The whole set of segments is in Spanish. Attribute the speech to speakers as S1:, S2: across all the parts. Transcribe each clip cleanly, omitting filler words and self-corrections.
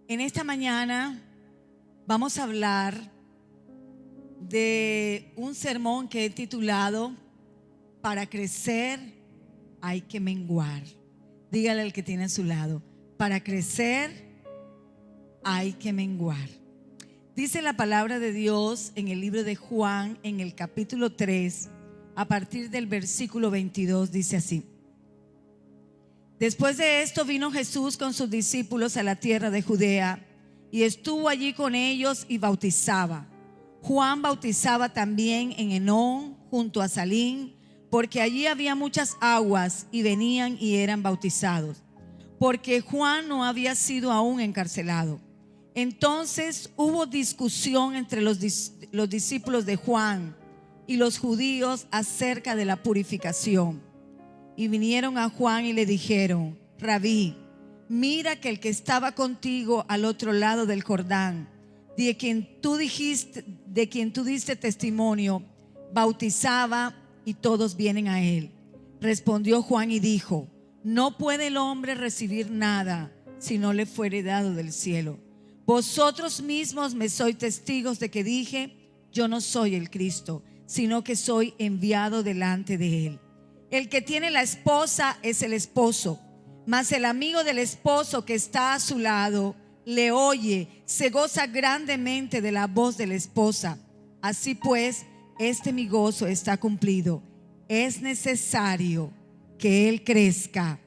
S1: En esta mañana vamos a hablar de un sermón que he titulado Para crecer hay que menguar. Dígale al que tiene a su lado: para crecer hay que menguar. Dice la palabra de Dios en el libro de Juan, en el capítulo 3, a partir del versículo 22, dice así: Después de esto vino Jesús con sus discípulos a la tierra de Judea y estuvo allí con ellos y bautizaba. Juan bautizaba también en Enón, junto a Salim, porque allí había muchas aguas y venían y eran bautizados, porque Juan no había sido aún encarcelado. Entonces hubo discusión entre los discípulos de Juan y los judíos acerca de la purificación. Y vinieron a Juan y le dijeron: Rabí, mira que el que estaba contigo al otro lado del Jordán, de quien tú diste testimonio, bautizaba y todos vienen a él. Respondió Juan y dijo: No puede el hombre recibir nada si no le fuere dado del cielo. Vosotros mismos me sois testigos de que dije: Yo no soy el Cristo, sino que soy enviado delante de él. El que tiene la esposa es el esposo, mas el amigo del esposo que está a su lado le oye, se goza grandemente de la voz de la esposa. Así pues, este mi gozo está cumplido. Es necesario que él crezca,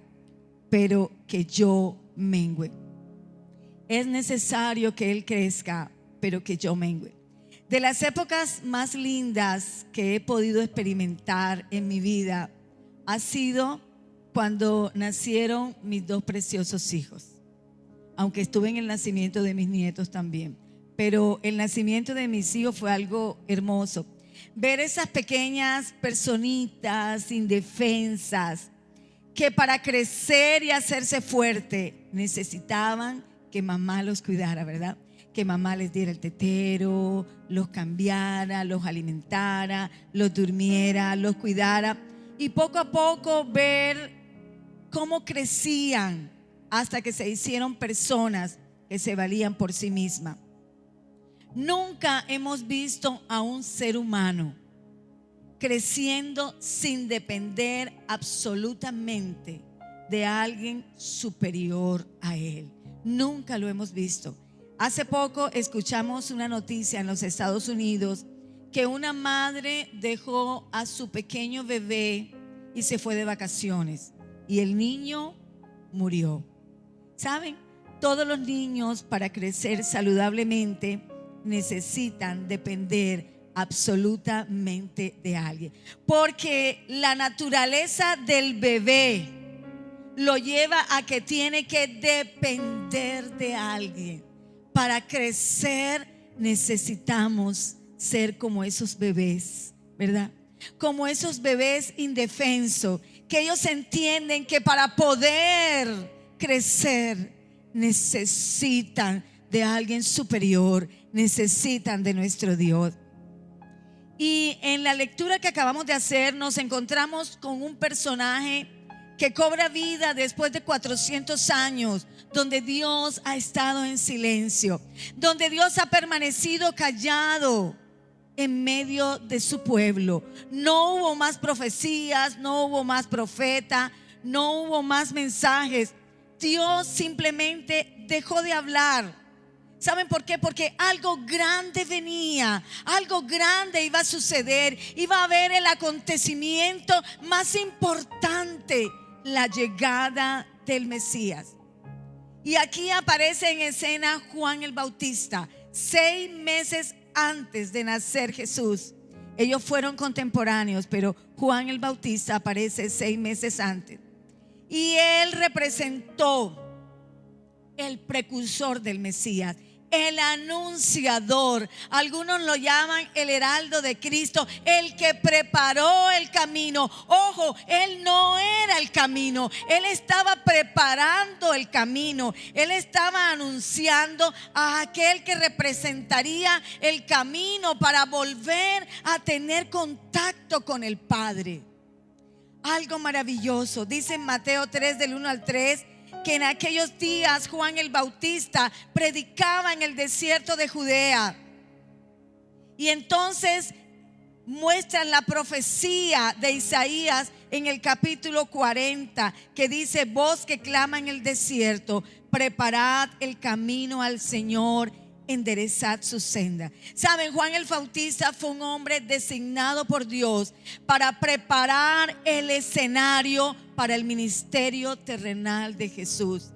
S1: pero que yo mengüe. Es necesario que él crezca, pero que yo mengüe. De las épocas más lindas que he podido experimentar en mi vida ha sido cuando nacieron mis dos preciosos hijos. Aunque estuve en el nacimiento de mis nietos también, pero el nacimiento de mis hijos fue algo hermoso. Ver esas pequeñas personitas indefensas que para crecer y hacerse fuerte necesitaban que mamá los cuidara, ¿verdad? Que mamá les diera el tetero, los cambiara, los alimentara, los durmiera, los cuidara. Y poco a poco ver cómo crecían hasta que se hicieron personas que se valían por sí mismas. Nunca hemos visto a un ser humano creciendo sin depender absolutamente de alguien superior a él. Nunca lo hemos visto. Hace poco escuchamos una noticia en los Estados Unidos que una madre dejó a su pequeño bebé y se fue de vacaciones y el niño murió. ¿Saben? Todos los niños, para crecer saludablemente, necesitan depender absolutamente de alguien, porque la naturaleza del bebé lo lleva a que tiene que depender de alguien. Para crecer necesitamos ser como esos bebés, ¿verdad? Como esos bebés indefensos, que ellos entienden que para poder crecer necesitan de alguien superior, necesitan de nuestro Dios. Y en la lectura que acabamos de hacer nos encontramos con un personaje que cobra vida después de 400 años, donde Dios ha estado en silencio, donde Dios ha permanecido callado en medio de su pueblo. No hubo más profecías, no hubo más profeta, no hubo más mensajes. Dios simplemente dejó de hablar. ¿Saben por qué? Porque algo grande venía, algo grande iba a suceder, iba a haber el acontecimiento más importante, la llegada del Mesías. Y aquí aparece en escena Juan el Bautista, 6 meses antes de nacer Jesús. Ellos fueron contemporáneos, pero Juan el Bautista aparece 6 meses antes. Y él representó el precursor del Mesías, el anunciador. Algunos lo llaman el heraldo de Cristo, el que preparó el camino. Ojo, él no era el camino, él estaba preparando el camino. Él estaba anunciando a aquel que representaría el camino para volver a tener contacto con el Padre. Algo maravilloso. Dice en Mateo 3 del 1 al 3: que en aquellos días Juan el Bautista predicaba en el desierto de Judea. Y entonces muestran la profecía de Isaías en el capítulo 40, que dice: voz que clama en el desierto, preparad el camino al Señor, enderezad su senda. Saben, Juan el Bautista fue un hombre designado por Dios para preparar el escenario para el ministerio terrenal de Jesús.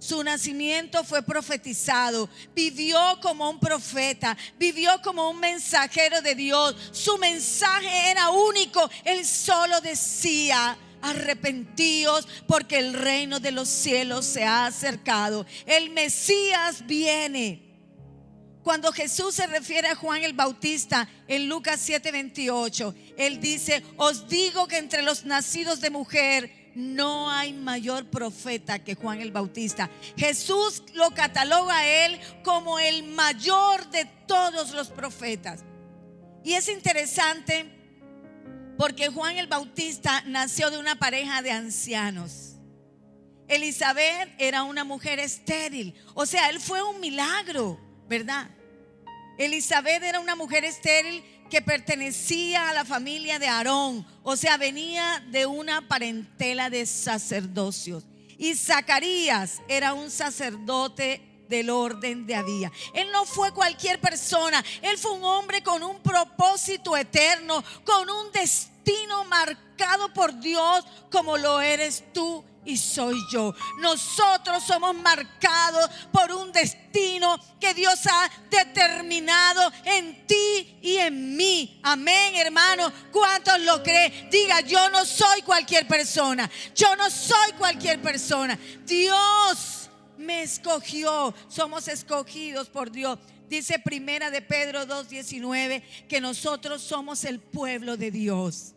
S1: Su nacimiento fue profetizado, vivió como un profeta, vivió como un mensajero de Dios. Su mensaje era único, él solo decía: arrepentíos porque el reino de los cielos se ha acercado, el Mesías viene. Cuando Jesús se refiere a Juan el Bautista en Lucas 7:28, él dice: os digo que entre los nacidos de mujer no hay mayor profeta que Juan el Bautista. Jesús lo cataloga a él como el mayor de todos los profetas. Y es interesante porque Juan el Bautista nació de una pareja de ancianos. Elizabeth era una mujer estéril, o sea, él fue un milagro, ¿verdad? Elizabeth era una mujer estéril que pertenecía a la familia de Aarón, o sea, venía de una parentela de sacerdocios. Y Zacarías era un sacerdote del orden de Abía. Él no fue cualquier persona, él fue un hombre con un propósito eterno, con un destino marcado por Dios, como lo eres tú y soy yo. Nosotros somos marcados por un destino que Dios ha determinado en ti y en mí. Amén, hermano. ¿Cuántos lo creen? Diga: yo no soy cualquier persona. Yo no soy cualquier persona. Dios me escogió. Somos escogidos por Dios. Dice Primera de Pedro 2:19 que nosotros somos el pueblo de Dios.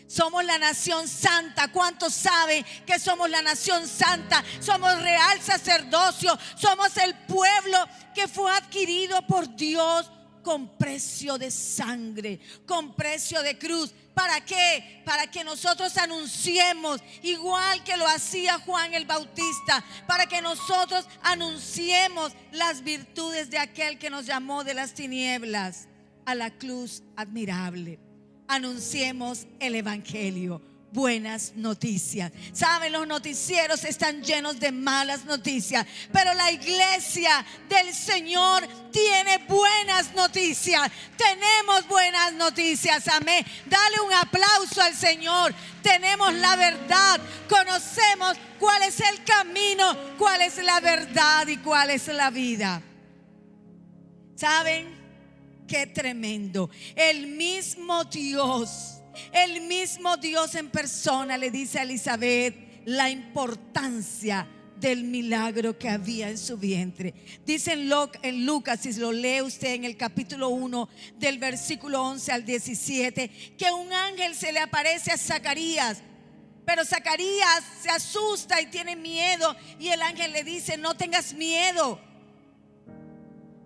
S1: Somos la nación santa. ¿Cuántos saben que somos la nación santa? Somos real sacerdocio. Somos el pueblo que fue adquirido por Dios con precio de sangre, con precio de cruz. ¿Para qué? Para que nosotros anunciemos, igual que lo hacía Juan el Bautista, para que nosotros anunciemos las virtudes de aquel que nos llamó de las tinieblas a la luz admirable. Anunciemos el evangelio, buenas noticias. Saben, los noticieros están llenos de malas noticias, pero la iglesia del Señor tiene buenas noticias. Tenemos buenas noticias, amén. Dale un aplauso al Señor. Tenemos la verdad, conocemos cuál es el camino, cuál es la verdad y cuál es la vida. ¿Saben? Qué tremendo. El mismo Dios en persona le dice a Elizabeth la importancia del milagro que había en su vientre. Dice en Lucas, si lo lee usted en el capítulo 1 del versículo 11 al 17, que un ángel se le aparece a Zacarías. Pero Zacarías se asusta y tiene miedo, y el ángel le dice: no tengas miedo,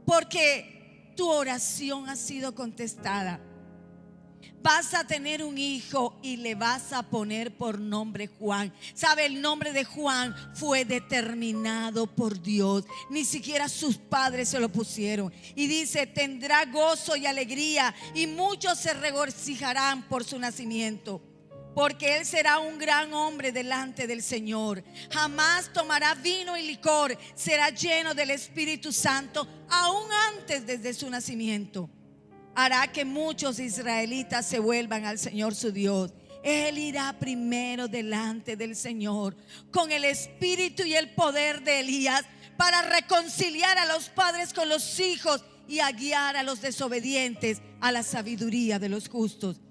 S1: porque tu oración ha sido contestada. Vas a tener un hijo y le vas a poner por nombre Juan. ¿Sabe? El nombre de Juan fue determinado por Dios. Ni siquiera sus padres se lo pusieron. Y dice: tendrá gozo y alegría, y muchos se regocijarán por su nacimiento, porque él será un gran hombre delante del Señor. Jamás tomará vino y licor, será lleno del Espíritu Santo aún antes desde su nacimiento. Hará que muchos israelitas se vuelvan al Señor su Dios. Él irá primero delante del Señor con el espíritu y el poder de Elías, para reconciliar a los padres con los hijos y a guiar a los desobedientes a la sabiduría de los justos.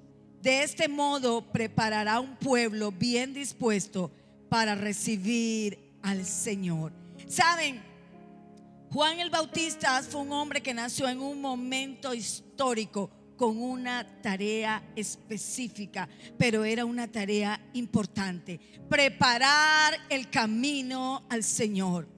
S1: De este modo preparará un pueblo bien dispuesto para recibir al Señor. ¿Saben? Juan el Bautista fue un hombre que nació en un momento histórico con una tarea específica, pero era una tarea importante: preparar el camino al Señor.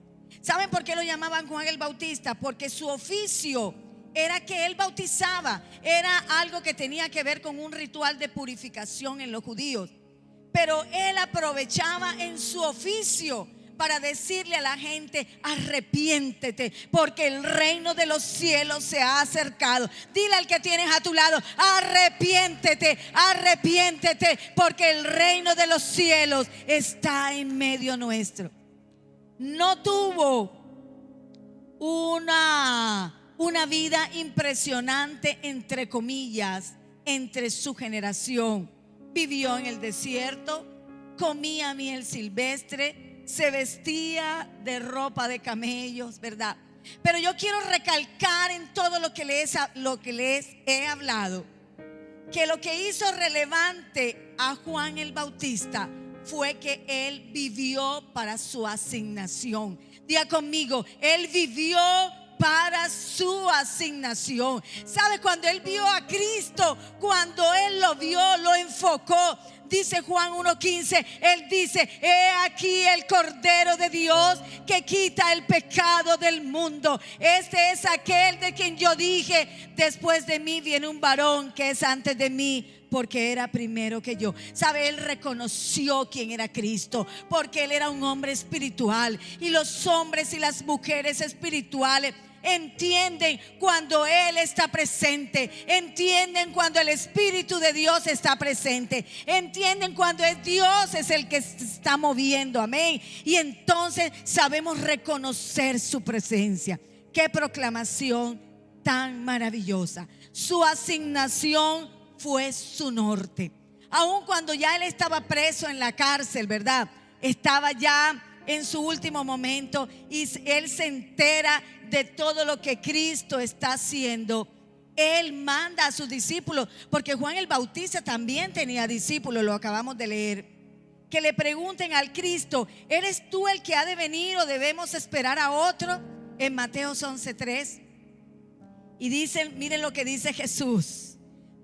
S1: ¿Saben por qué lo llamaban Juan el Bautista? Porque su oficio era que él bautizaba. Era algo que tenía que ver con un ritual de purificación en los judíos, pero él aprovechaba en su oficio para decirle a la gente: arrepiéntete, porque el reino de los cielos se ha acercado. Dile al que tienes a tu lado: arrepiéntete, arrepiéntete, porque el reino de los cielos está en medio nuestro. No tuvo una vida impresionante, entre comillas, entre su generación. Vivió en el desierto, comía miel silvestre, se vestía de ropa de camellos, ¿verdad? Pero yo quiero recalcar en todo lo que les he hablado, que lo que hizo relevante a Juan el Bautista fue que él vivió para su asignación. Diga conmigo: él vivió para su asignación. ¿Sabe? Cuando él vio a Cristo, cuando él lo vio, lo enfocó. Dice Juan 1:15, él dice: he aquí el Cordero de Dios que quita el pecado del mundo. Este es aquel de quien yo dije: después de mí viene un varón que es antes de mí, porque era primero que yo. ¿Sabe? Él reconoció quién era Cristo, porque él era un hombre espiritual. Y los hombres y las mujeres espirituales entienden cuando Él está presente, entienden cuando el Espíritu de Dios está presente, entienden cuando es Dios es el que se está moviendo, amén. Y entonces sabemos reconocer su presencia. Qué proclamación tan maravillosa. Su asignación fue su norte. Aun cuando ya él estaba preso en la cárcel, ¿verdad? Estaba ya en su último momento y él se entera de todo lo que Cristo está haciendo. Él manda a sus discípulos, porque Juan el Bautista también tenía discípulos, lo acabamos de leer, que le pregunten al Cristo: ¿eres tú el que ha de venir o debemos esperar a otro? En Mateo 11:3. Y dicen, miren lo que dice Jesús: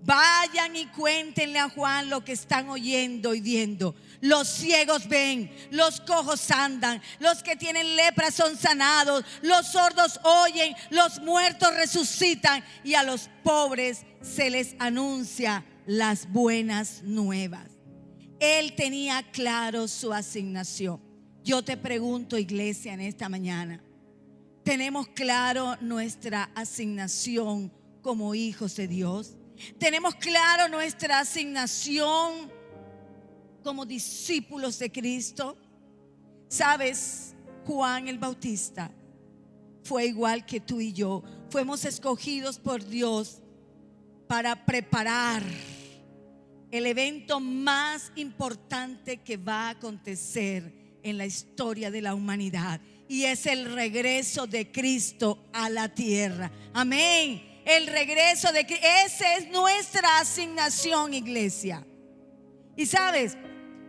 S1: vayan y cuéntenle a Juan lo que están oyendo y viendo. Los ciegos ven, los cojos andan, los que tienen lepra son sanados, los sordos oyen, los muertos resucitan, y a los pobres se les anuncia las buenas nuevas. Él tenía claro su asignación. Yo te pregunto, iglesia, en esta mañana, ¿tenemos claro nuestra asignación como hijos de Dios? ¿Tenemos claro nuestra asignación como discípulos de Cristo? Sabes, Juan el Bautista fue igual que tú y yo. Fuimos escogidos por Dios para preparar el evento más importante que va a acontecer en la historia de la humanidad, y es el regreso de Cristo a la tierra. Amén. El regreso de Cristo. Esa es nuestra asignación, iglesia. Y sabes,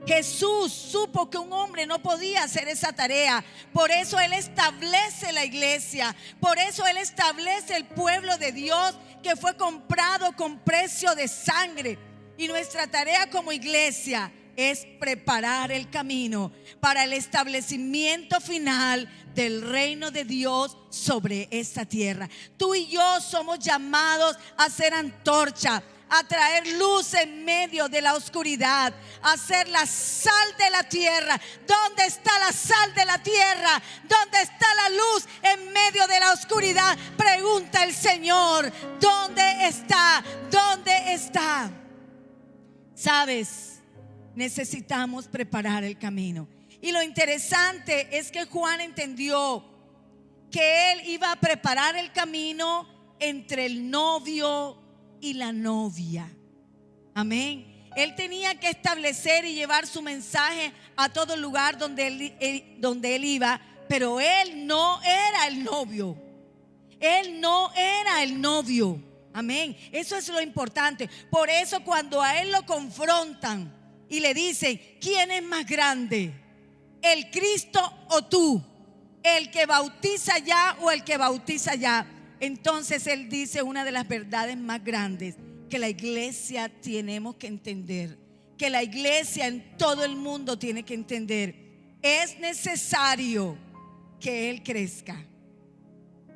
S1: Jesús supo que un hombre no podía hacer esa tarea. Por eso Él establece la iglesia. Por eso Él establece el pueblo de Dios, que fue comprado con precio de sangre. Y nuestra tarea como iglesia es preparar el camino para el establecimiento final del reino de Dios sobre esta tierra. Tú y yo somos llamados a ser antorcha, a traer luz en medio de la oscuridad, a ser la sal de la tierra. ¿Dónde está la sal de la tierra? ¿Dónde está la luz en medio de la oscuridad? Pregunta el Señor: ¿dónde está? ¿Dónde está? ¿Sabes? Necesitamos preparar el camino. Y lo interesante es que Juan entendió que él iba a preparar el camino entre el novio y la novia. Amén. Él tenía que establecer y llevar su mensaje a todo lugar donde él iba, pero él no era el novio. Él no era el novio. Amén. Eso es lo importante. Por eso cuando a él lo confrontan y le dicen: ¿quién es más grande? ¿El Cristo o tú? ¿El que bautiza ya o el que bautiza ya? Entonces él dice una de las verdades más grandes que la iglesia tenemos que entender, que la iglesia en todo el mundo tiene que entender: es necesario que Él crezca,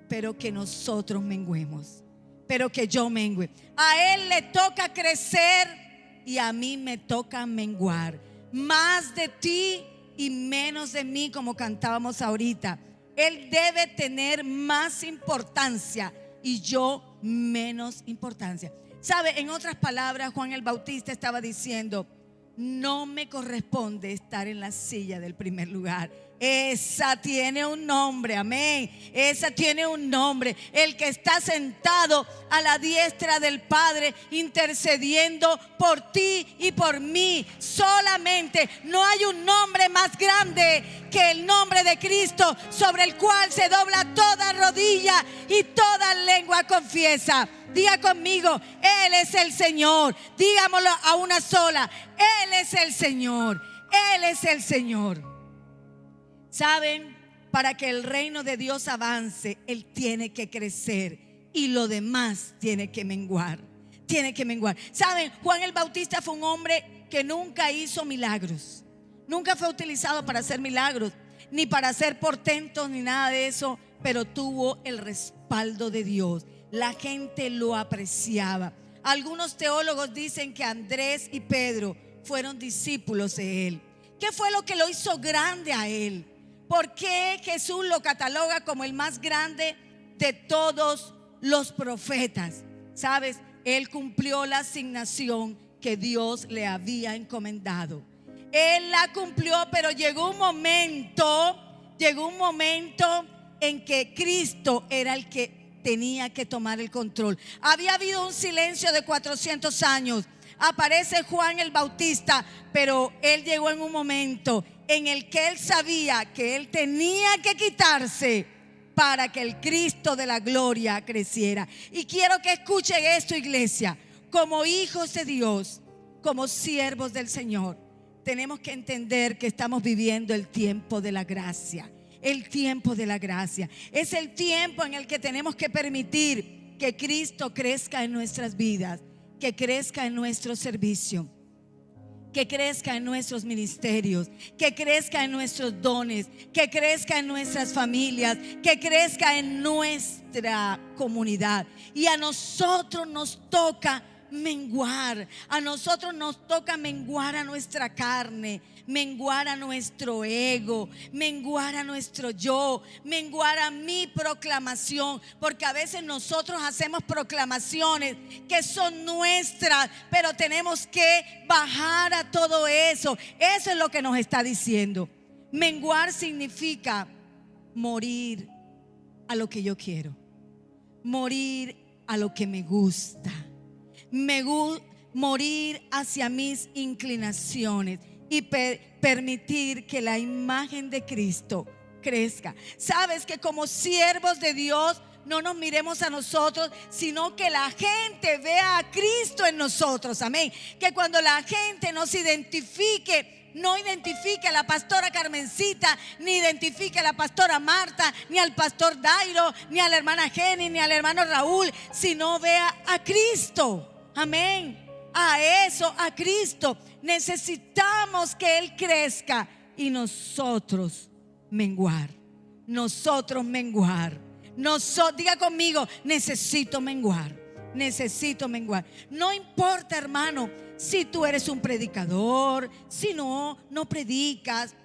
S1: pero que nosotros menguemos, pero que yo mengüe. A Él le toca crecer y a mí me toca menguar. Más de ti y menos de mí, como cantábamos ahorita. Él debe tener más importancia y yo menos importancia. ¿Sabe? En otras palabras, Juan el Bautista estaba diciendo: no me corresponde estar en la silla del primer lugar. Esa tiene un nombre, amén. Esa tiene un nombre. El que está sentado a la diestra del Padre, intercediendo por ti y por mí. Solamente no hay un nombre más grande que el nombre de Cristo, sobre el cual se dobla toda rodilla y toda lengua confiesa. Diga conmigo: Él es el Señor. Digámoslo a una sola: Él es el Señor. Él es el Señor. ¿Saben? Para que el reino de Dios avance, Él tiene que crecer y lo demás tiene que menguar. Tiene que menguar. ¿Saben? Juan el Bautista fue un hombre que nunca hizo milagros. Nunca fue utilizado para hacer milagros, ni para hacer portentos, ni nada de eso. Pero tuvo el respaldo de Dios. La gente lo apreciaba. Algunos teólogos dicen que Andrés y Pedro fueron discípulos de él. ¿Qué fue lo que lo hizo grande a él? ¿Por qué Jesús lo cataloga como el más grande de todos los profetas? ¿Sabes? Él cumplió la asignación que Dios le había encomendado. Él la cumplió, pero llegó un momento en que Cristo era el que tenía que tomar el control. Había habido un silencio de 400 años. Aparece Juan el Bautista, pero él llegó en un momento en el que él sabía que él tenía que quitarse para que el Cristo de la gloria creciera. Y quiero que escuchen esto, iglesia. Como hijos de Dios, como siervos del Señor, tenemos que entender que estamos viviendo el tiempo de la gracia. El tiempo de la gracia es el tiempo en el que tenemos que permitir que Cristo crezca en nuestras vidas, que crezca en nuestro servicio, que crezca en nuestros ministerios, que crezca en nuestros dones, que crezca en nuestras familias, que crezca en nuestra comunidad. Y a nosotros nos toca menguar. A nosotros nos toca menguar a nuestra carne, menguar a nuestro ego, menguar a nuestro yo, menguar a mi proclamación, porque a veces nosotros hacemos proclamaciones que son nuestras, pero tenemos que bajar a todo eso. Eso es lo que nos está diciendo. Menguar significa morir a lo que yo quiero, morir a lo que me gusta, morir hacia mis inclinaciones y permitir que la imagen de Cristo crezca. Sabes que como siervos de Dios no nos miremos a nosotros, sino que la gente vea a Cristo en nosotros. Amén. Que cuando la gente nos identifique, no identifique a la pastora Carmencita, ni identifique a la pastora Marta, ni al pastor Dairo, ni a la hermana Jenny, ni al hermano Raúl, sino vea a Cristo. Amén. A eso, a Cristo. Necesitamos que Él crezca y nosotros menguar. Nosotros menguar. Diga conmigo: necesito menguar. Necesito menguar. No importa, hermano, si tú eres un predicador, si no predicas,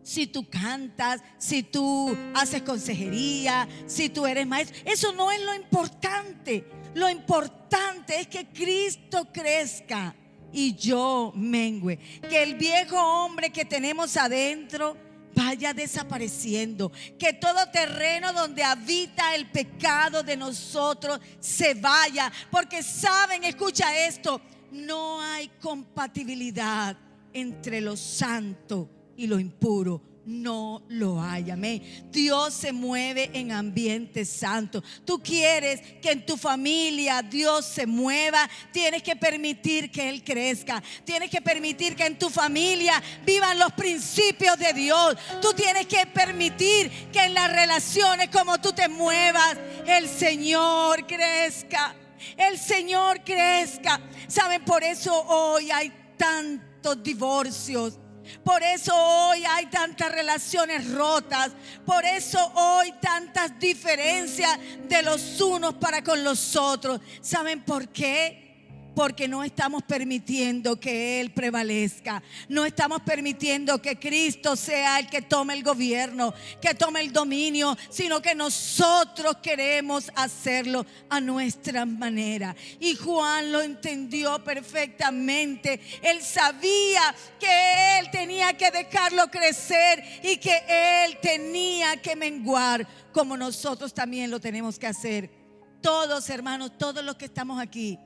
S1: si tú cantas, si tú haces consejería, si tú eres maestro. Eso no es lo importante. Lo importante es que Cristo crezca y yo mengüe. Que el viejo hombre que tenemos adentro vaya desapareciendo. Que todo terreno donde habita el pecado de nosotros se vaya. Porque saben, escucha esto: no hay compatibilidad entre lo santo y lo impuro. No lo hay, amén. Dios se mueve en ambiente santo. Tú quieres que en tu familia Dios se mueva, tienes que permitir que Él crezca. Tienes que permitir que en tu familia vivan los principios de Dios. Tú tienes que permitir que en las relaciones, como tú te muevas, el Señor crezca. El Señor crezca. Saben, por eso hoy hay tantos divorcios. Por eso hoy hay tantas relaciones rotas. Por eso hoy tantas diferencias de los unos para con los otros. ¿Saben por qué? Porque no estamos permitiendo que Él prevalezca. No estamos permitiendo que Cristo sea el que tome el gobierno, que tome el dominio, sino que nosotros queremos hacerlo a nuestra manera. Y Juan lo entendió perfectamente. Él sabía que él tenía que dejarlo crecer y que él tenía que menguar, como nosotros también lo tenemos que hacer. Todos, hermanos, todos los que estamos aquí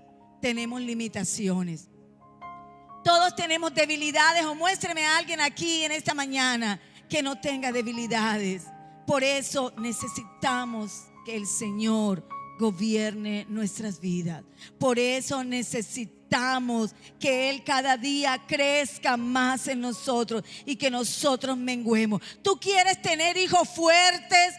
S1: tenemos limitaciones. Todos tenemos debilidades. O muéstreme a alguien aquí en esta mañana que no tenga debilidades. Por eso necesitamos que el Señor gobierne nuestras vidas. Por eso necesitamos que Él cada día crezca más en nosotros y que nosotros menguemos. ¿Tú quieres tener hijos fuertes?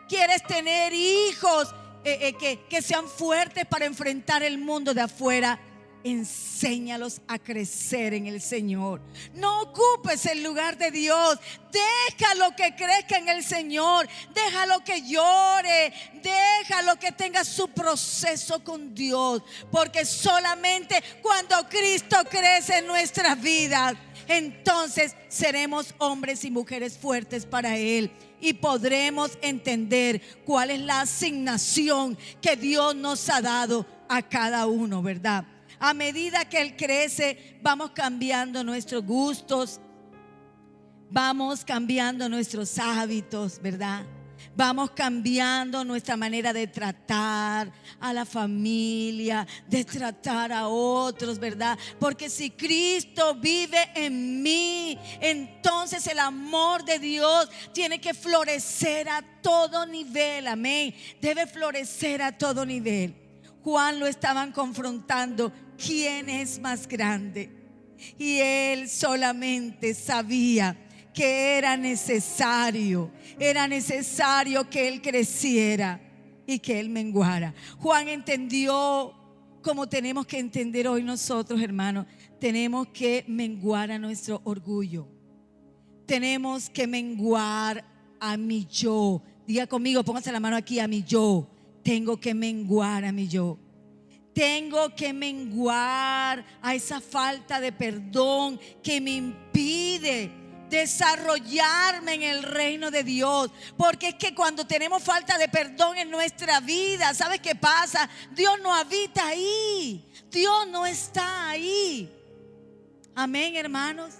S1: ¿Quieres tener hijos que sean fuertes para enfrentar el mundo de afuera? Enséñalos a crecer en el Señor. No ocupes el lugar de Dios. Déjalo que crezca en el Señor. Déjalo que llore. Déjalo que tenga su proceso con Dios. Porque solamente cuando Cristo crece en nuestras vidas, entonces seremos hombres y mujeres fuertes para Él. Y podremos entender cuál es la asignación que Dios nos ha dado a cada uno, ¿verdad? A medida que Él crece, vamos cambiando nuestros gustos, vamos cambiando nuestros hábitos, ¿verdad? Vamos cambiando nuestra manera de tratar a la familia, de tratar a otros, ¿verdad? Porque si Cristo vive en mí, entonces el amor de Dios tiene que florecer a todo nivel, amén. Debe florecer a todo nivel. Juan lo estaban confrontando. ¿Quién es más grande? Y él solamente sabía que era necesario que él creciera y que él menguara. Juan entendió como tenemos que entender hoy nosotros, hermanos. Tenemos que menguar a nuestro orgullo. Tenemos que menguar a mi yo. Diga conmigo, póngase la mano aquí, a mi yo. Tengo que menguar a mi yo. Tengo que menguar a esa falta de perdón que me impide desarrollarme en el reino de Dios. Porque es que cuando tenemos falta de perdón en nuestra vida, ¿sabes qué pasa? Dios no habita ahí. Dios no está ahí. Amén, hermanos.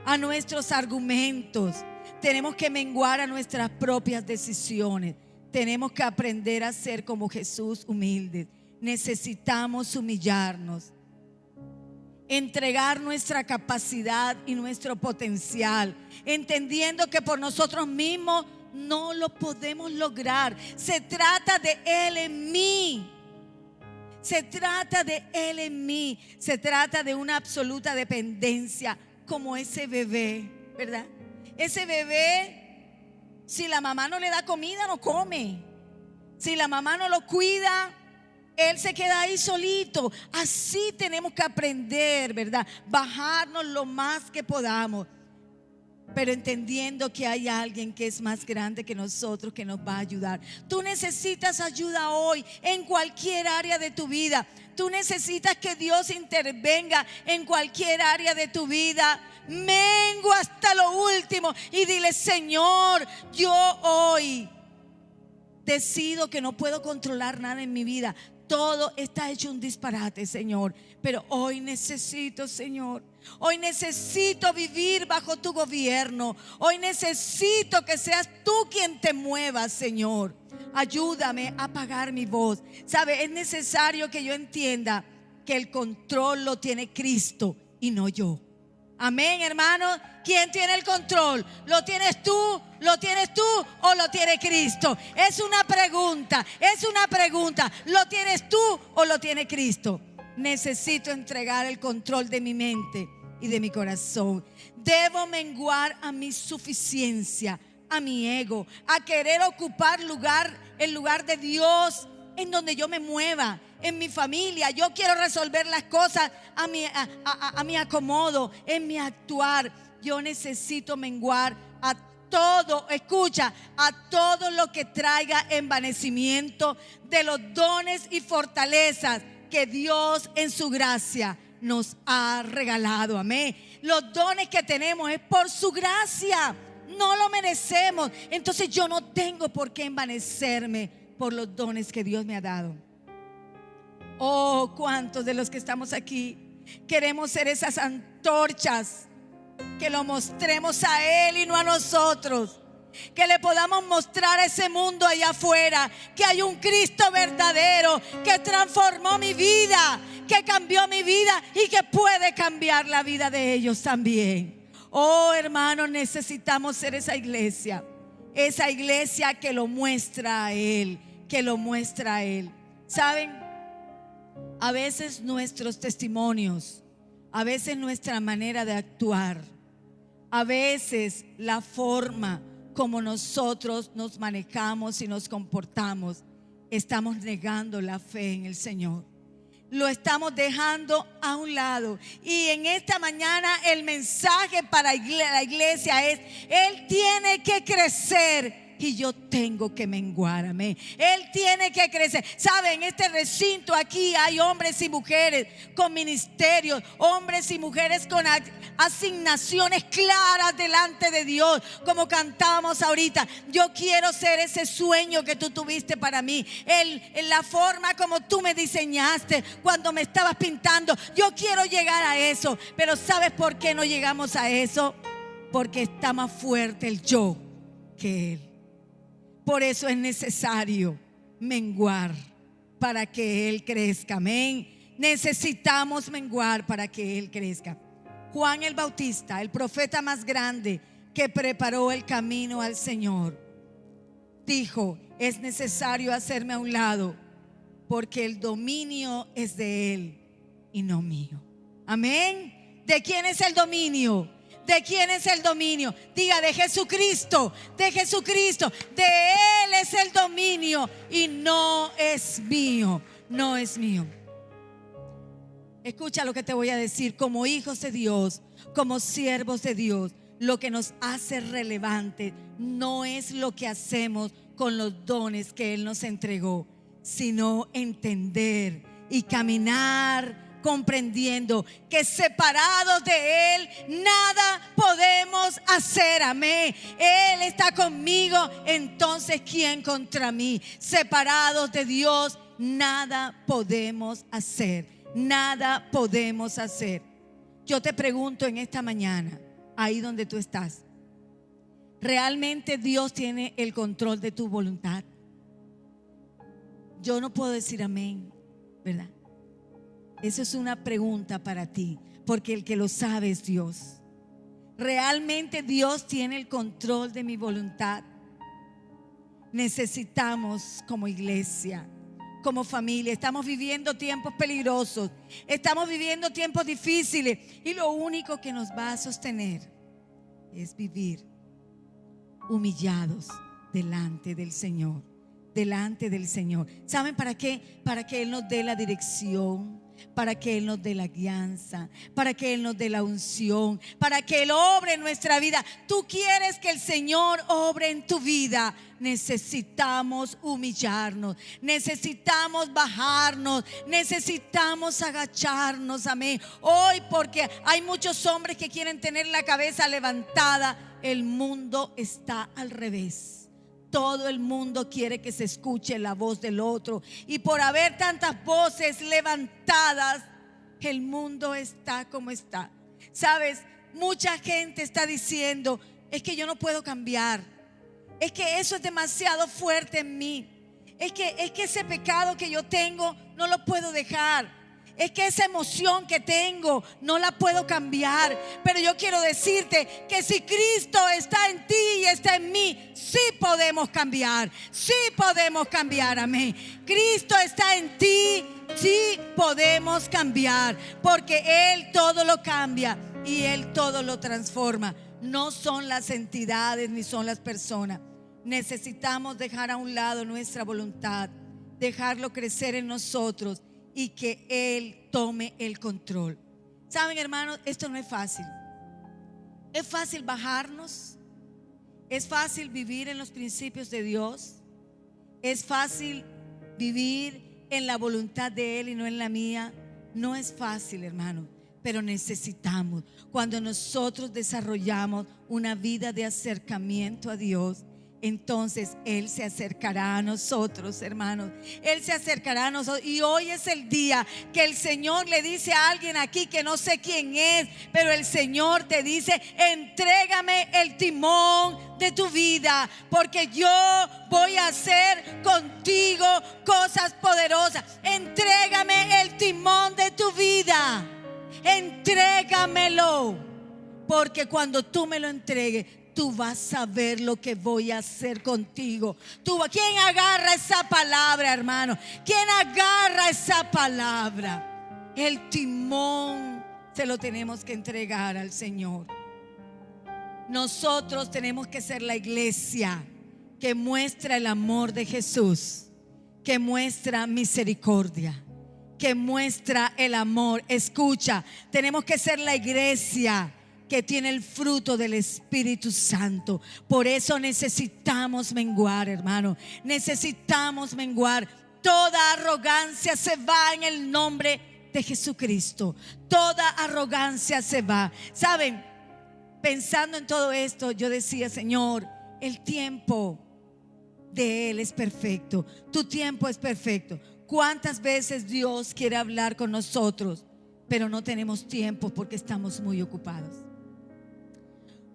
S1: A nuestros argumentos. Tenemos que menguar a nuestras propias decisiones. Tenemos que aprender a ser como Jesús, humildes. Necesitamos humillarnos, entregar nuestra capacidad y nuestro potencial, entendiendo que por nosotros mismos no lo podemos lograr. Se trata de Él en mí. Se trata de Él en mí. Se trata de una absoluta dependencia, como ese bebé, ¿verdad? Ese bebé, si la mamá no le da comida, no come. Si la mamá no lo cuida, él se queda ahí solito. Así tenemos que aprender, ¿verdad? Bajarnos lo más que podamos, pero entendiendo que hay alguien que es más grande que nosotros, que nos va a ayudar. Tú necesitas ayuda hoy en cualquier área de tu vida. Tú necesitas que Dios intervenga en cualquier área de tu vida. Mengua hasta lo último y dile: Señor, yo hoy decido que no puedo controlar nada en mi vida. Todo está hecho un disparate, Señor. Pero hoy necesito, Señor. Hoy necesito vivir bajo tu gobierno. Hoy necesito que seas tú quien te muevas, Señor. Ayúdame a apagar mi voz. ¿Sabe? Es necesario que yo entienda que el control lo tiene Cristo y no yo. Amén, hermanos. ¿Quién tiene el control? ¿Lo tienes tú? ¿Lo tienes tú o lo tiene Cristo? Es una pregunta, es una pregunta. ¿Lo tienes tú o lo tiene Cristo? Necesito entregar el control de mi mente y de mi corazón. Debo menguar a mi suficiencia, a mi ego, a querer ocupar el lugar de Dios en donde yo me mueva. En mi familia, yo quiero resolver las cosas a mi acomodo, en mi actuar. Yo necesito menguar a todo, escucha, a todo lo que traiga envanecimiento de los dones y fortalezas que Dios en su gracia nos ha regalado. Amén. Los dones que tenemos es por su gracia. No lo merecemos. Entonces yo no tengo por qué envanecerme por los dones que Dios me ha dado. Oh, cuántos de los que estamos aquí queremos ser esas antorchas que lo mostremos a Él y no a nosotros. Que le podamos mostrar a ese mundo allá afuera que hay un Cristo verdadero que transformó mi vida, que cambió mi vida y que puede cambiar la vida de ellos también. Oh, hermanos, necesitamos ser esa iglesia que lo muestra a Él, que lo muestra a Él. ¿Saben? A veces nuestros testimonios, a veces nuestra manera de actuar, a veces la forma como nosotros nos manejamos y nos comportamos, estamos negando la fe en el Señor. Lo estamos dejando a un lado. Y en esta mañana el mensaje para la iglesia es: Él tiene que crecer y yo tengo que menguar. Amén. Él tiene que crecer. ¿Saben? En este recinto aquí hay hombres y mujeres con ministerios, hombres y mujeres con asignaciones claras delante de Dios, como cantábamos ahorita. Yo quiero ser ese sueño que tú tuviste para mí, en la forma como tú me diseñaste cuando me estabas pintando. Yo quiero llegar a eso. Pero ¿sabes por qué no llegamos a eso? Porque está más fuerte el yo que Él. Por eso es necesario menguar para que Él crezca. Amén. Necesitamos menguar para que Él crezca. Juan el Bautista, el profeta más grande que preparó el camino al Señor, dijo: es necesario hacerme a un lado porque el dominio es de Él y no mío. Amén. ¿De quién es el dominio? ¿De quién es el dominio? Diga: de Jesucristo, de Jesucristo. De Él es el dominio y no es mío, no es mío. Escucha lo que te voy a decir. Como hijos de Dios, como siervos de Dios, lo que nos hace relevante no es lo que hacemos con los dones que Él nos entregó, sino entender y caminar comprendiendo que separados de Él nada podemos hacer. Amén. Él está conmigo, entonces ¿quién contra mí? Separados de Dios nada podemos hacer. Nada podemos hacer. Yo te pregunto en esta mañana, ahí donde tú estás, ¿realmente Dios tiene el control de tu voluntad? Yo no puedo decir amén, ¿verdad? Eso es una pregunta para ti, porque el que lo sabe es Dios. ¿Realmente Dios tiene el control de mi voluntad? Necesitamos, como iglesia, como familia, estamos viviendo tiempos peligrosos, estamos viviendo tiempos difíciles, y lo único que nos va a sostener es vivir humillados delante del Señor. Delante del Señor. ¿Saben para qué? Para que Él nos dé la dirección, para que Él nos dé la guianza, para que Él nos dé la unción, para que Él obre en nuestra vida. Tú quieres que el Señor obre en tu vida. Necesitamos humillarnos, necesitamos bajarnos, necesitamos agacharnos. Amén. Hoy, porque hay muchos hombres que quieren tener la cabeza levantada, el mundo está al revés. Todo el mundo quiere que se escuche la voz del otro, y por haber tantas voces levantadas, el mundo está como está. ¿Sabes? Mucha gente está diciendo: es que yo no puedo cambiar, es que eso es demasiado fuerte en mí, es que ese pecado que yo tengo no lo puedo dejar, es que esa emoción que tengo no la puedo cambiar. Pero yo quiero decirte que si Cristo está en ti y está en mí, sí podemos cambiar, sí podemos cambiar. Amén. Cristo está en ti, sí podemos cambiar, porque Él todo lo cambia y Él todo lo transforma. No son las entidades ni son las personas. Necesitamos dejar a un lado nuestra voluntad, dejarlo crecer en nosotros y que Él tome el control. Saben, hermanos, esto no es fácil. Es fácil bajarnos, es fácil vivir en los principios de Dios, es fácil vivir en la voluntad de Él y no en la mía. No es fácil, hermano, pero necesitamos. Cuando nosotros desarrollamos una vida de acercamiento a Dios, entonces Él se acercará a nosotros, hermanos. Él se acercará a nosotros. Y hoy es el día que el Señor le dice a alguien aquí que no sé quién es, pero el Señor te dice: entrégame el timón de tu vida, porque yo voy a hacer contigo cosas poderosas. Entrégame el timón de tu vida. Entrégamelo, porque cuando tú me lo entregues, tú vas a ver lo que voy a hacer contigo. ¿Quién agarra esa palabra, hermano? ¿Quién agarra esa palabra? El timón se lo tenemos que entregar al Señor. Nosotros tenemos que ser la iglesia que muestra el amor de Jesús, que muestra misericordia, que muestra el amor. Escucha, tenemos que ser la iglesia que tiene el fruto del Espíritu Santo. Por eso necesitamos menguar, hermano. Necesitamos menguar. Toda arrogancia se va en el nombre de Jesucristo. Toda arrogancia se va. ¿Saben? Pensando en todo esto, yo decía: Señor, el tiempo de Él es perfecto. Tu tiempo es perfecto. ¿Cuántas veces Dios quiere hablar con nosotros, pero no tenemos tiempo porque estamos muy ocupados?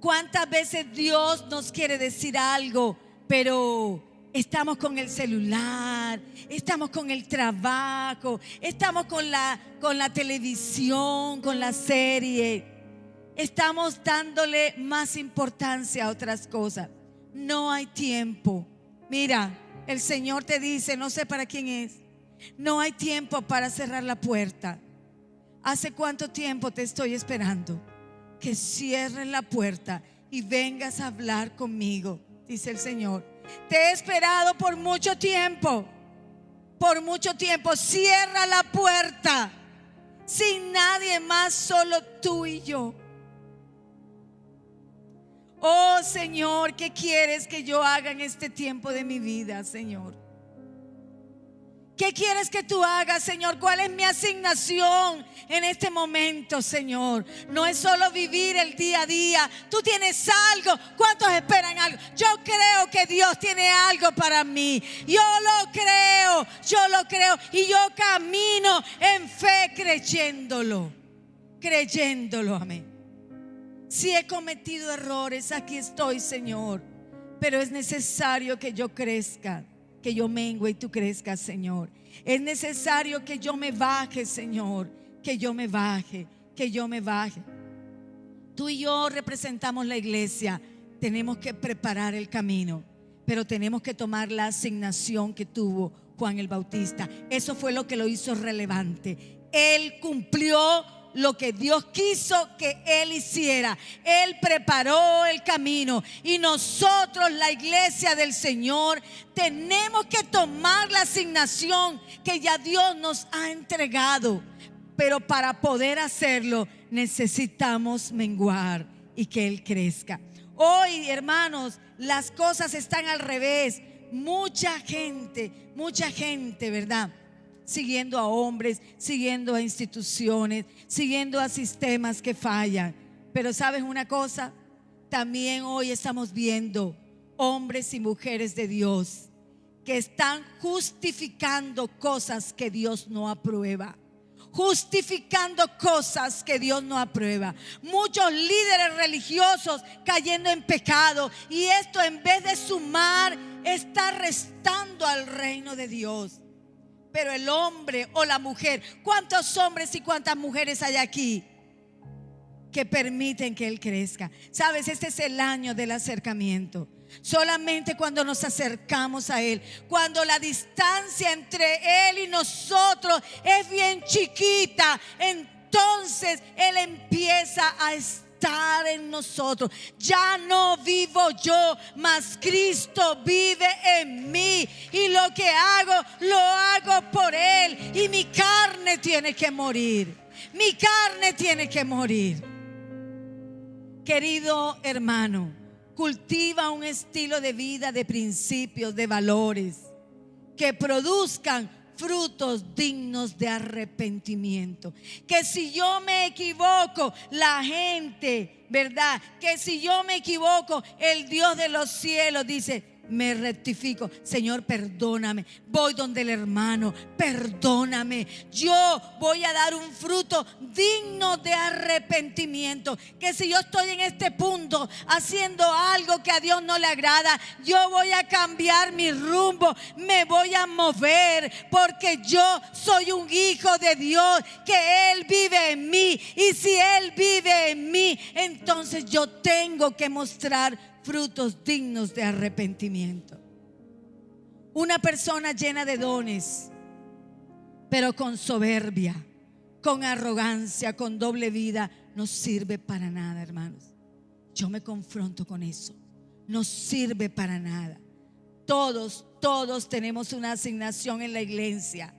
S1: ¿Cuántas veces Dios nos quiere decir algo, pero estamos con el celular, estamos con el trabajo, estamos con la televisión, con la serie? Estamos dándole más importancia a otras cosas. No hay tiempo. Mira, el Señor te dice, no sé para quién es: no hay tiempo para cerrar la puerta. ¿Hace cuánto tiempo te estoy esperando? Que cierres la puerta y vengas a hablar conmigo, dice el Señor. Te he esperado por mucho tiempo. Por mucho tiempo. Cierra la puerta. Sin nadie más, solo tú y yo. Oh Señor, ¿qué quieres que yo haga en este tiempo de mi vida, Señor? ¿Qué quieres que tú hagas, Señor? ¿Cuál es mi asignación en este momento, Señor? No es solo vivir el día a día. Tú tienes algo. ¿Cuántos esperan algo? Yo creo que Dios tiene algo para mí. Yo lo creo y yo camino en fe creyéndolo. Amén. Si he cometido errores, aquí estoy, Señor, pero es necesario que yo crezca, que yo mengue y tú crezcas, Señor. Es necesario que yo me baje, Señor, que yo me baje. Tú y yo representamos la iglesia. Tenemos que preparar el camino, pero tenemos que tomar la asignación que tuvo Juan el Bautista. Eso fue lo que lo hizo relevante. Él cumplió lo que Dios quiso que Él hiciera. Él preparó el camino. Y nosotros, la iglesia del Señor, tenemos que tomar la asignación que ya Dios nos ha entregado. Pero para poder hacerlo, necesitamos menguar y que Él crezca. Hoy, hermanos, las cosas están al revés. Mucha gente, ¿verdad?, siguiendo a hombres, siguiendo a instituciones, siguiendo a sistemas que fallan. Pero ¿sabes una cosa? También hoy estamos viendo hombres y mujeres de Dios que están justificando cosas que Dios no aprueba. Justificando cosas que Dios no aprueba. Muchos líderes religiosos cayendo en pecado, y esto, en vez de sumar, está restando al reino de Dios. Pero el hombre o la mujer, ¿cuántos hombres y cuántas mujeres hay aquí que permiten que Él crezca? Sabes, este es el año del acercamiento. Solamente cuando nos acercamos a Él, cuando la distancia entre Él y nosotros es bien chiquita, entonces Él empieza a estar en nosotros. Ya no vivo yo, mas Cristo vive en mí, y lo que hago, lo hago por Él. Y mi carne tiene que morir. Mi carne tiene que morir. Querido hermano, cultiva un estilo de vida de principios, de valores que produzcan frutos dignos de arrepentimiento. Que si yo me equivoco, la gente, ¿verdad? Que si yo me equivoco, el Dios de los cielos dice: me rectifico. Señor, perdóname. Voy donde el hermano, perdóname. Yo voy a dar un fruto digno de arrepentimiento. Que si yo estoy en este punto haciendo algo que a Dios no le agrada, yo voy a cambiar mi rumbo, me voy a mover, porque yo soy un hijo de Dios, que Él vive en mí. Y si Él vive en mí, entonces yo tengo que mostrar frutos dignos de arrepentimiento. Una persona llena de dones, pero con soberbia, con arrogancia, con doble vida, no sirve para nada, hermanos. Yo me confronto con eso. No sirve para nada. Todos tenemos una asignación en la iglesia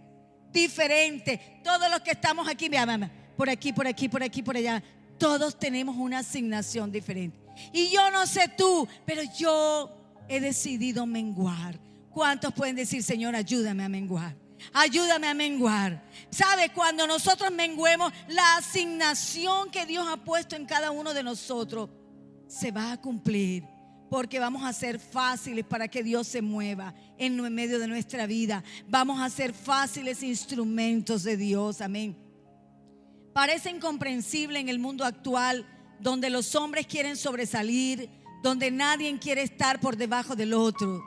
S1: diferente. Todos los que estamos aquí, por aquí, por aquí, por aquí, por allá, todos tenemos una asignación diferente. Y yo no sé tú, pero yo he decidido menguar. ¿Cuántos pueden decir: Señor, ayúdame a menguar? Ayúdame a menguar. ¿Sabe? Cuando nosotros menguemos, la asignación que Dios ha puesto en cada uno de nosotros se va a cumplir, porque vamos a ser fáciles para que Dios se mueva en medio de nuestra vida. Vamos a ser fáciles instrumentos de Dios. Amén. Parece incomprensible en el mundo actual, donde los hombres quieren sobresalir, donde nadie quiere estar por debajo del otro.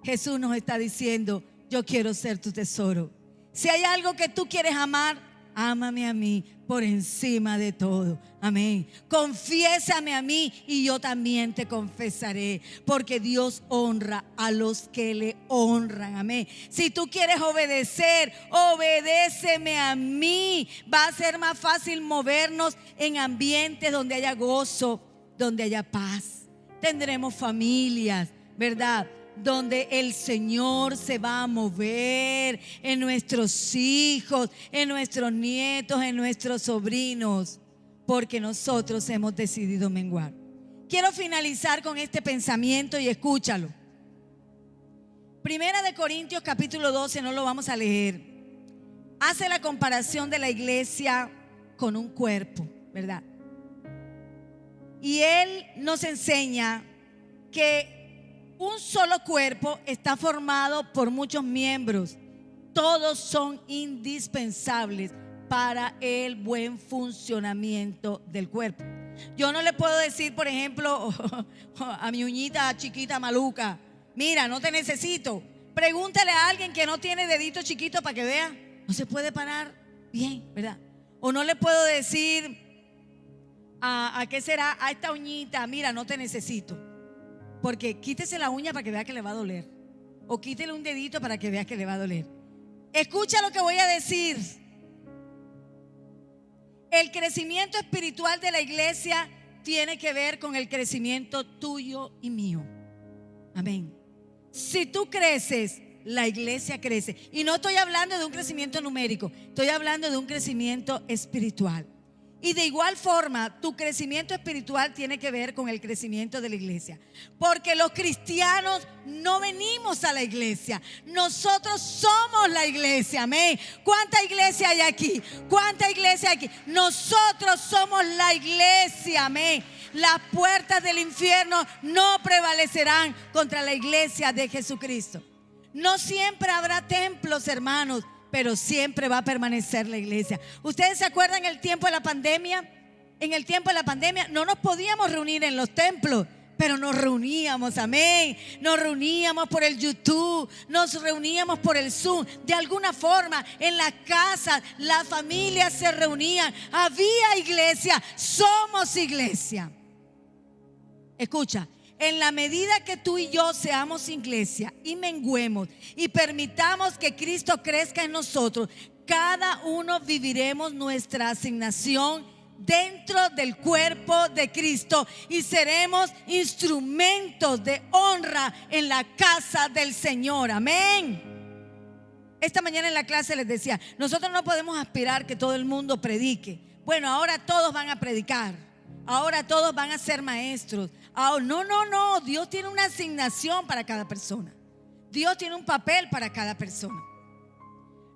S1: Jesús nos está diciendo: yo quiero ser tu tesoro. Si hay algo que tú quieres amar, ámame a mí por encima de todo. Amén. Confiésame a mí y yo también te confesaré, porque Dios honra a los que le honran. Amén. Si tú quieres obedecer, obedéceme a mí. Va a ser más fácil movernos en ambientes donde haya gozo, donde haya paz. Tendremos familias, ¿verdad?, donde el Señor se va a mover en nuestros hijos, en nuestros nietos, en nuestros sobrinos, porque nosotros hemos decidido menguar. Quiero finalizar con este pensamiento y escúchalo. Primera de Corintios capítulo 12, no lo vamos a leer. Hace la comparación de la iglesia con un cuerpo, ¿verdad? Y él nos enseña que un solo cuerpo está formado por muchos miembros. Todos son indispensables para el buen funcionamiento del cuerpo. Yo no le puedo decir, por ejemplo, a mi uñita chiquita maluca: mira, no te necesito. Pregúntale a alguien que no tiene dedito chiquito para que vea. No se puede parar bien, ¿verdad? O no le puedo decir a qué será, a esta uñita: mira, no te necesito. Porque quítese la uña para que vea que le va a doler, o quítele un dedito para que vea que le va a doler. Escucha lo que voy a decir. El crecimiento espiritual de la iglesia tiene que ver con el crecimiento tuyo y mío. Amén. Si tú creces, la iglesia crece. Y no estoy hablando de un crecimiento numérico, estoy hablando de un crecimiento espiritual. Y de igual forma, tu crecimiento espiritual tiene que ver con el crecimiento de la iglesia. Porque los cristianos no venimos a la iglesia, nosotros somos la iglesia. Amén. ¿Cuánta iglesia hay aquí? ¿Cuánta iglesia hay aquí? Nosotros somos la iglesia. Amén. Las puertas del infierno no prevalecerán contra la iglesia de Jesucristo. No siempre habrá templos, hermanos, pero siempre va a permanecer la iglesia. ¿Ustedes se acuerdan el tiempo de la pandemia? En el tiempo de la pandemia no nos podíamos reunir en los templos, pero nos reuníamos, amén. Nos reuníamos por el YouTube, nos reuníamos por el Zoom. De alguna forma, en las casas, las familias se reunían. Había iglesia, somos iglesia. Escucha. En la medida que tú y yo seamos iglesia y menguemos y permitamos que Cristo crezca en nosotros, cada uno viviremos nuestra asignación dentro del cuerpo de Cristo y seremos instrumentos de honra en la casa del Señor. Amén. Esta mañana en la clase les decía, nosotros no podemos aspirar que todo el mundo predique. Bueno, ahora todos van a predicar, ahora todos van a ser maestros. No, Dios tiene una asignación para cada persona. Dios tiene un papel para cada persona.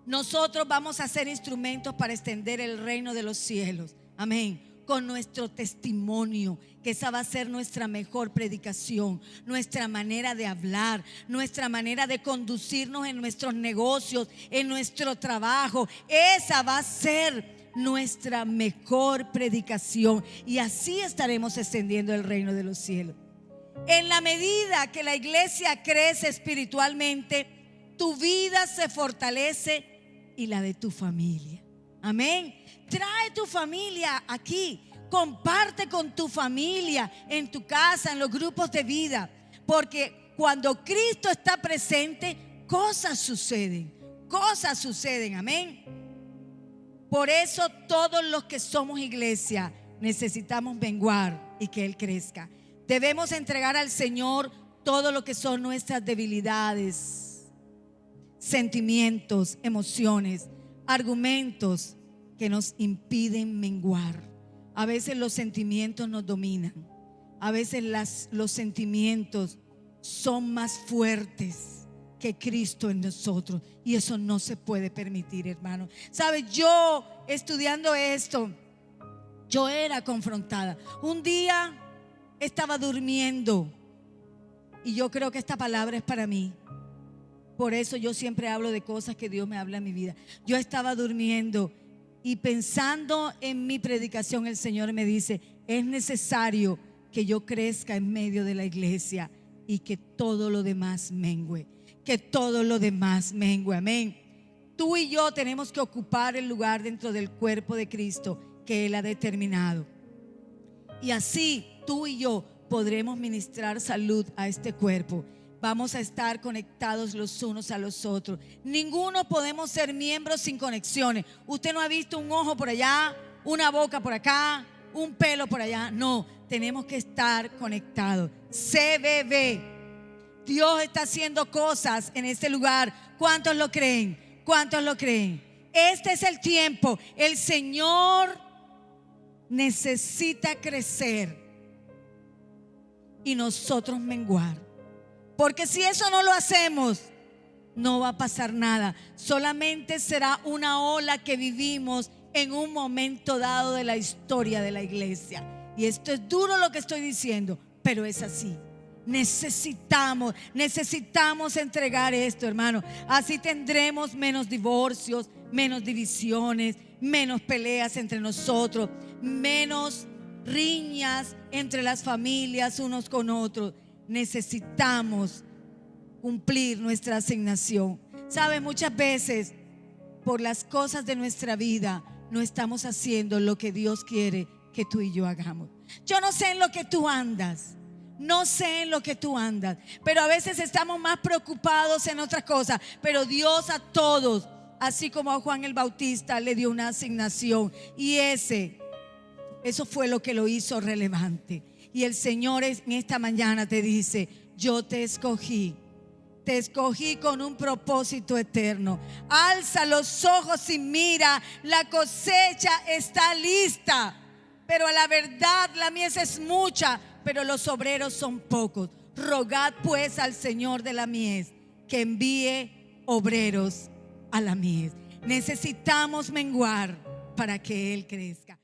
S1: Nosotros vamos a ser instrumentos para extender el reino de los cielos. Amén. Con nuestro testimonio, que esa va a ser nuestra mejor predicación, nuestra manera de hablar, nuestra manera de conducirnos en nuestros negocios, en nuestro trabajo. Esa va a ser nuestra mejor predicación, y así estaremos extendiendo el reino de los cielos. En la medida que la iglesia crece espiritualmente, tu vida se fortalece y la de tu familia. Amén. Trae tu familia aquí, comparte con tu familia en tu casa, en los grupos de vida, porque cuando Cristo está presente, cosas suceden, amén. Por eso todos los que somos iglesia necesitamos menguar y que Él crezca. Debemos entregar al Señor todo lo que son nuestras debilidades, sentimientos, emociones, argumentos que nos impiden menguar. A veces los sentimientos nos dominan. A veces los sentimientos son más fuertes que Cristo en nosotros, y eso no se puede permitir, hermano. ¿Sabe? Yo estudiando esto, yo era confrontada. Un día estaba durmiendo, y yo creo que esta palabra es para mí. Por eso yo siempre hablo de cosas que Dios me habla en mi vida. Yo estaba durmiendo y pensando en mi predicación, el Señor me dice: es necesario que yo crezca en medio de la iglesia y que todo lo demás mengue. Que todo lo demás mengue, amén. Tú y yo tenemos que ocupar el lugar dentro del cuerpo de Cristo que Él ha determinado. Y así tú y yo podremos ministrar salud a este cuerpo. Vamos a estar conectados los unos a los otros. Ninguno podemos ser miembros sin conexiones. Usted no ha visto un ojo por allá, una boca por acá, un pelo por allá. No, tenemos que estar conectados. CBB. Dios está haciendo cosas en este lugar. ¿Cuántos lo creen? ¿Cuántos lo creen? Este es el tiempo. El Señor necesita crecer y nosotros menguar. Porque si eso no lo hacemos, no va a pasar nada. Solamente será una ola que vivimos en un momento dado de la historia de la iglesia. Y esto es duro lo que estoy diciendo, pero es así. Necesitamos entregar esto, hermano. Así tendremos menos divorcios, menos divisiones, menos peleas entre nosotros, menos riñas entre las familias unos con otros. Necesitamos cumplir nuestra asignación. ¿Sabe? Muchas veces por las cosas de nuestra vida no estamos haciendo lo que Dios quiere que tú y yo hagamos. Yo no sé en lo que tú andas, pero a veces estamos más preocupados en otras cosas. Pero Dios a todos, así como a Juan el Bautista, le dio una asignación, y eso fue lo que lo hizo relevante. Y el Señor en esta mañana te dice: yo te escogí con un propósito eterno. Alza los ojos y mira, la cosecha está lista, pero a la verdad la mies es mucha, pero los obreros son pocos. Rogad pues al Señor de la mies que envíe obreros a la mies. Necesitamos menguar para que Él crezca.